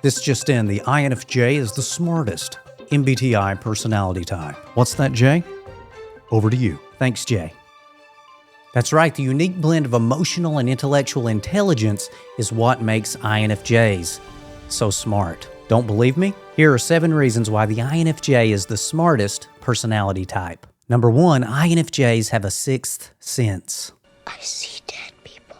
This just in, the INFJ is the smartest MBTI personality type. What's that, Jay? Over to you. Thanks, Jay. That's right, the unique blend of emotional and intellectual intelligence is what makes INFJs so smart. Don't believe me? Here are 7 reasons why the INFJ is the smartest personality type. Number 1, INFJs have a sixth sense. I see dead people.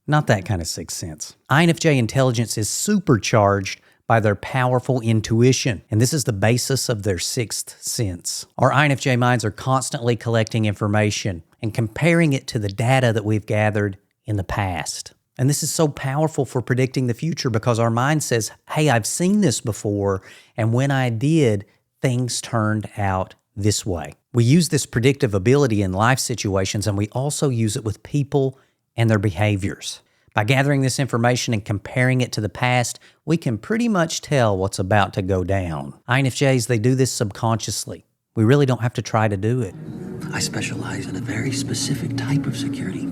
Not that kind of sixth sense. INFJ intelligence is supercharged by their powerful intuition, and this is the basis of their sixth sense. Our INFJ minds are constantly collecting information and comparing it to the data that we've gathered in the past. And this is so powerful for predicting the future because our mind says, hey, I've seen this before, and when I did, things turned out this way. We use this predictive ability in life situations, and we also use it with people and their behaviors. By gathering this information and comparing it to the past, we can pretty much tell what's about to go down. INFJs, they do this subconsciously. We really don't have to try to do it. I specialize in a very specific type of security.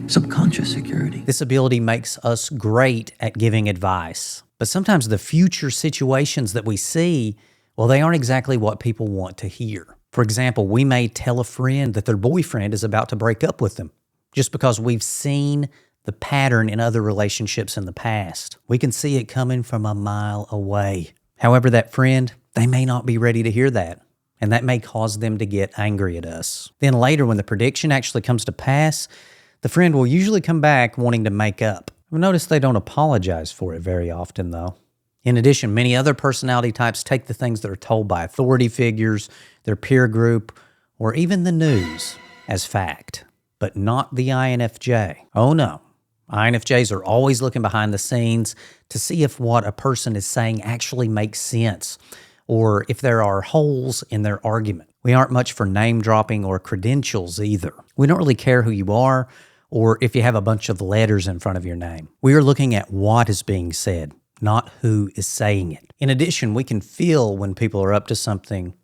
Subconscious security. This ability makes us great at giving advice. But sometimes the future situations that we see, well, they aren't exactly what people want to hear. For example, we may tell a friend that their boyfriend is about to break up with them just because we've seen the pattern in other relationships in the past. We can see it coming from a mile away. However, that friend, they may not be ready to hear that, and that may cause them to get angry at us. Then later, when the prediction actually comes to pass, the friend will usually come back wanting to make up. I've noticed they don't apologize for it very often, though. In addition, many other personality types take the things that are told by authority figures, their peer group, or even the news as fact, but not the INFJ. Oh no. INFJs are always looking behind the scenes to see if what a person is saying actually makes sense, or if there are holes in their argument. We aren't much for name dropping or credentials either. We don't really care who you are, or if you have a bunch of letters in front of your name. We are looking at what is being said, not who is saying it. In addition, we can feel when people are up to something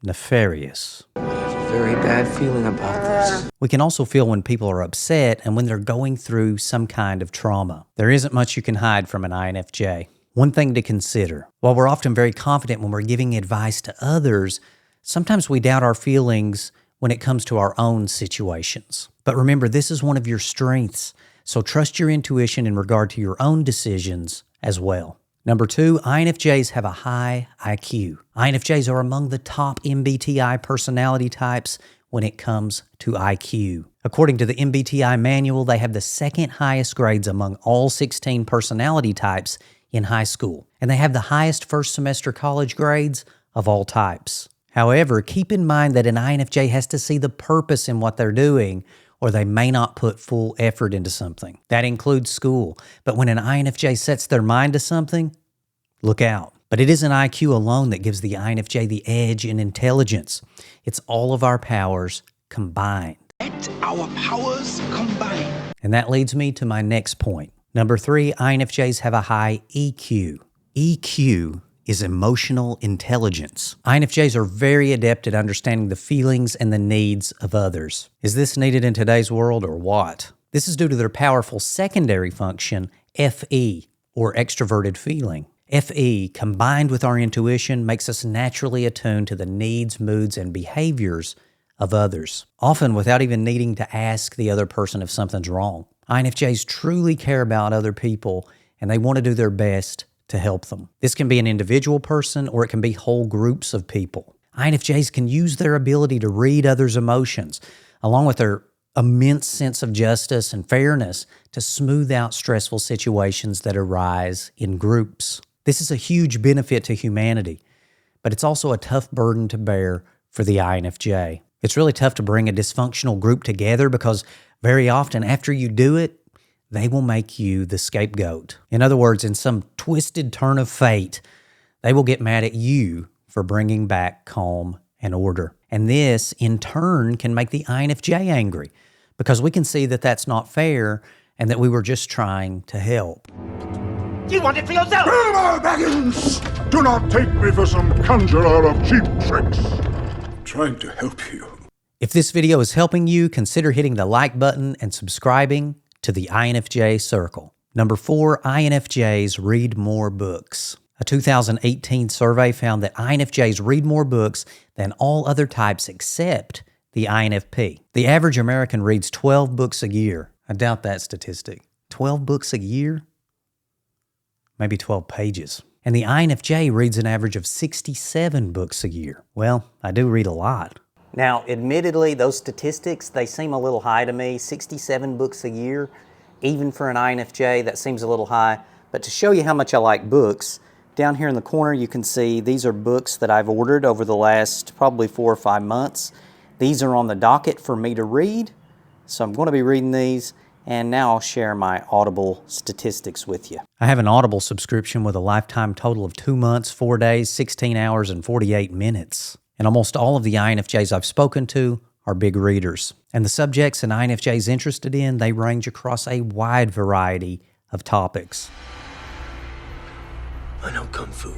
nefarious. I have a very bad feeling about this. We can also feel when people are upset and when they're going through some kind of trauma. There isn't much you can hide from an INFJ. One thing to consider, while we're often very confident when we're giving advice to others, sometimes we doubt our feelings when it comes to our own situations. But remember, this is one of your strengths, so trust your intuition in regard to your own decisions as well. Number 2, INFJs have a high IQ. INFJs are among the top MBTI personality types when it comes to IQ. According to the MBTI manual, they have the second highest grades among all 16 personality types in high school, and they have the highest first semester college grades of all types. However, keep in mind that an INFJ has to see the purpose in what they're doing, or they may not put full effort into something. That includes school. But when an INFJ sets their mind to something, look out. But it isn't IQ alone that gives the INFJ the edge in intelligence. It's all of our powers combined. Let our powers combine. And that leads me to my next point. Number 3, INFJs have a high EQ. EQ is emotional intelligence. INFJs are very adept at understanding the feelings and the needs of others. Is this needed in today's world or what? This is due to their powerful secondary function, FE, or extroverted feeling. FE, combined with our intuition, makes us naturally attuned to the needs, moods, and behaviors of others, often without even needing to ask the other person if something's wrong. INFJs truly care about other people, and they want to do their best to help them. This can be an individual person, or it can be whole groups of people. INFJs can use their ability to read others' emotions, along with their immense sense of justice and fairness, to smooth out stressful situations that arise in groups. This is a huge benefit to humanity, but it's also a tough burden to bear for the INFJ. It's really tough to bring a dysfunctional group together because very often after you do it, they will make you the scapegoat. In other words, in some twisted turn of fate, they will get mad at you for bringing back calm and order. And this, in turn, can make the INFJ angry because we can see that that's not fair and that we were just trying to help. You want it for yourself! Bilbo Baggins! Do not take me for some conjurer of cheap tricks. I'm trying to help you. If this video is helping you, consider hitting the like button and subscribing to the INFJ Circle. Number 4, INFJs read more books. A 2018 survey found that INFJs read more books than all other types except the INFP. The average American reads 12 books a year. I doubt that statistic. 12 books a year? Maybe 12 pages. And the INFJ reads an average of 67 books a year. Well, I do read a lot. Now, admittedly, those statistics, they seem a little high to me. 67 books a year, even for an INFJ, that seems a little high. But to show you how much I like books, down here in the corner you can see these are books that I've ordered over the last probably 4 or 5 months. These are on the docket for me to read, so I'm going to be reading these. And now I'll share my Audible statistics with you. I have an Audible subscription with a lifetime total of 2 months, 4 days, 16 hours, and 48 minutes. And almost all of the INFJs I've spoken to are big readers. And the subjects an INFJ is interested in, they range across a wide variety of topics. I know Kung Fu.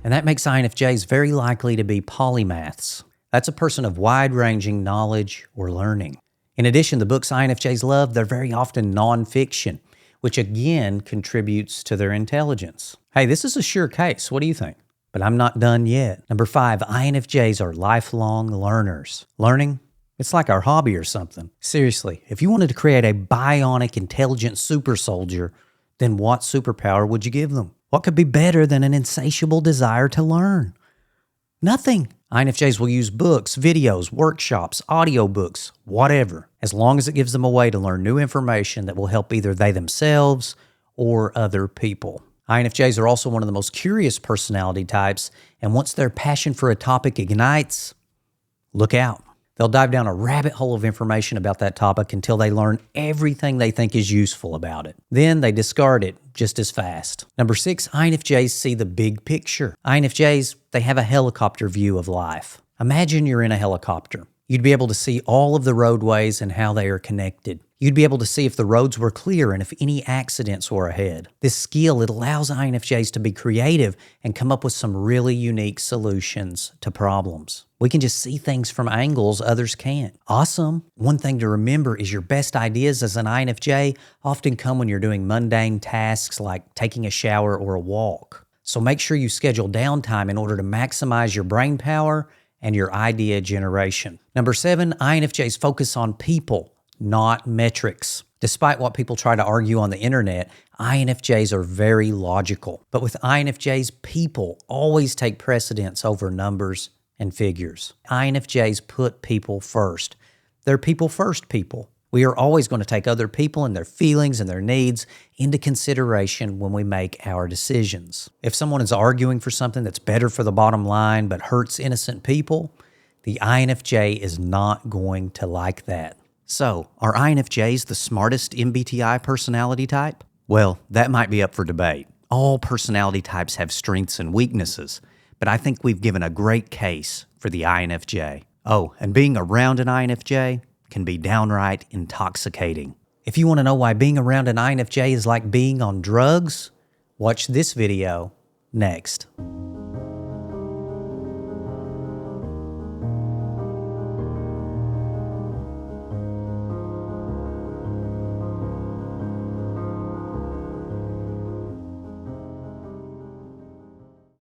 And that makes INFJs very likely to be polymaths. That's a person of wide-ranging knowledge or learning. In addition, the books INFJs love, they're very often nonfiction, which again contributes to their intelligence. Hey, this is a sure case. What do you think? But I'm not done yet. Number 5, INFJs are lifelong learners. Learning, it's like our hobby or something. Seriously, if you wanted to create a bionic, intelligent super soldier, then what superpower would you give them? What could be better than an insatiable desire to learn? Nothing. INFJs will use books, videos, workshops, audiobooks, whatever, as long as it gives them a way to learn new information that will help either they themselves or other people. INFJs are also one of the most curious personality types, and once their passion for a topic ignites, look out. They'll dive down a rabbit hole of information about that topic until they learn everything they think is useful about it. Then they discard it just as fast. Number 6, INFJs see the big picture. INFJs, they have a helicopter view of life. Imagine you're in a helicopter. You'd be able to see all of the roadways and how they are connected. You'd be able to see if the roads were clear and if any accidents were ahead. This skill, it allows INFJs to be creative and come up with some really unique solutions to problems. We can just see things from angles others can't. Awesome. One thing to remember is your best ideas as an INFJ often come when you're doing mundane tasks like taking a shower or a walk. So make sure you schedule downtime in order to maximize your brain power and your idea generation. Number 7, INFJs focus on people, not metrics. Despite what people try to argue on the internet, INFJs are very logical. But with INFJs, people always take precedence over numbers and figures. INFJs put people first. They're people first people. We are always going to take other people and their feelings and their needs into consideration when we make our decisions. If someone is arguing for something that's better for the bottom line but hurts innocent people, the INFJ is not going to like that. So, are INFJs the smartest MBTI personality type? Well, that might be up for debate. All personality types have strengths and weaknesses, but I think we've given a great case for the INFJ. Oh, and being around an INFJ can be downright intoxicating. If you want to know why being around an INFJ is like being on drugs, watch this video next.